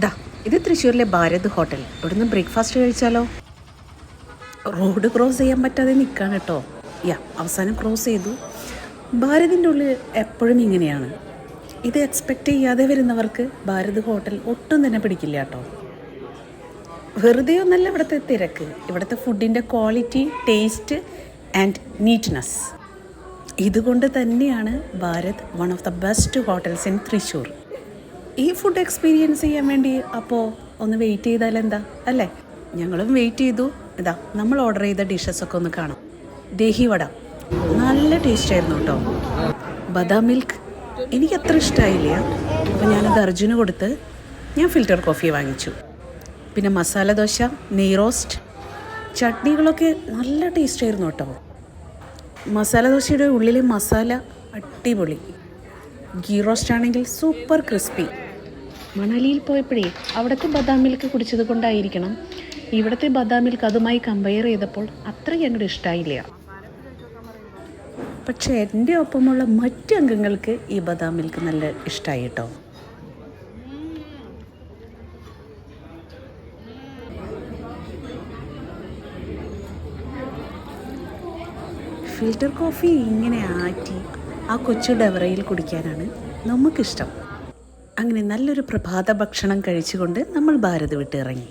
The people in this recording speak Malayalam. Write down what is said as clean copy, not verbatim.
ദാ ഇത് തൃശ്ശൂരിലെ ഭാരത് ഹോട്ടൽ. ഇവിടുന്ന് ബ്രേക്ക്ഫാസ്റ്റ് കഴിച്ചാലോ? റോഡ് ക്രോസ് ചെയ്യാൻ പറ്റാതെ നിൽക്കുകയാണ് കേട്ടോ. അവസാനം ക്രോസ് ചെയ്തു. ഭാരതിൻ്റെ ഉള്ളിൽ എപ്പോഴും ഇങ്ങനെയാണ്. ഇത് എക്സ്പെക്റ്റ് ചെയ്യാതെ വരുന്നവർക്ക് ഭാരത് ഹോട്ടൽ ഒട്ടും തന്നെ പിടിക്കില്ല കേട്ടോ. വെറുതെ ഒന്നല്ല ഇവിടുത്തെ തിരക്ക്, ഇവിടുത്തെ ഫുഡിൻ്റെ ക്വാളിറ്റി, ടേസ്റ്റ് ആൻഡ് നീറ്റ്നെസ്. ഇതുകൊണ്ട് തന്നെയാണ് Bharat one of the best hotels in Thrissur. ഈ ഫുഡ് എക്സ്പീരിയൻസ് ചെയ്യാൻ വേണ്ടി അപ്പോൾ ഒന്ന് വെയിറ്റ് ചെയ്താലെന്താ അല്ലേ? ഞങ്ങളും വെയിറ്റ് ചെയ്തു. ഇതാ നമ്മൾ ഓർഡർ ചെയ്ത ഡിഷസൊക്കെ ഒന്ന് കാണാം. ദഹി വട നല്ല ടേസ്റ്റ് ആയിരുന്നു കേട്ടോ. ബദാം മിൽക്ക് എനിക്ക് അത്ര ഇഷ്ടമായില്ല, അപ്പോൾ ഞാനത് അർജുന് കൊടുത്ത് ഞാൻ ഫിൽറ്റർ കോഫി വാങ്ങിച്ചു. പിന്നെ മസാല ദോശ, നെയ് റോസ്റ്റ്, ചട്നികളൊക്കെ നല്ല ടേസ്റ്റ് ആയിരുന്നു കേട്ടോ. മസാല ദോശയുടെ ഉള്ളിലെ മസാല അടിപൊളി. ഗീ റോസ്റ്റ് ആണെങ്കിൽ സൂപ്പർ ക്രിസ്പി. മണാലിയിൽ പോയപ്പോഴേ അവിടുത്തെ ബദാം മിൽക്ക് കുടിച്ചത് കൊണ്ടായിരിക്കണം ഇവിടുത്തെ ബദാം മിൽക്ക് അതുമായി കമ്പയർ ചെയ്തപ്പോൾ അത്രയും അങ്ങോട്ട് ഇഷ്ടമായില്ല. പക്ഷേ എൻ്റെ ഒപ്പമുള്ള മറ്റു അംഗങ്ങൾക്ക് ഈ ബദാം മിൽക്ക് നല്ല ഇഷ്ടമായി കേട്ടോ. ഫിൽറ്റർ കോഫി ഇങ്ങനെ ആറ്റി ആ കൊച്ചു ഡവറയിൽ കുടിക്കാനാണ് നമുക്കിഷ്ടം. അങ്ങനെ നല്ലൊരു പ്രഭാത ഭക്ഷണം കഴിച്ചുകൊണ്ട് നമ്മൾ ഭാരത് വിട്ട് ഇറങ്ങി.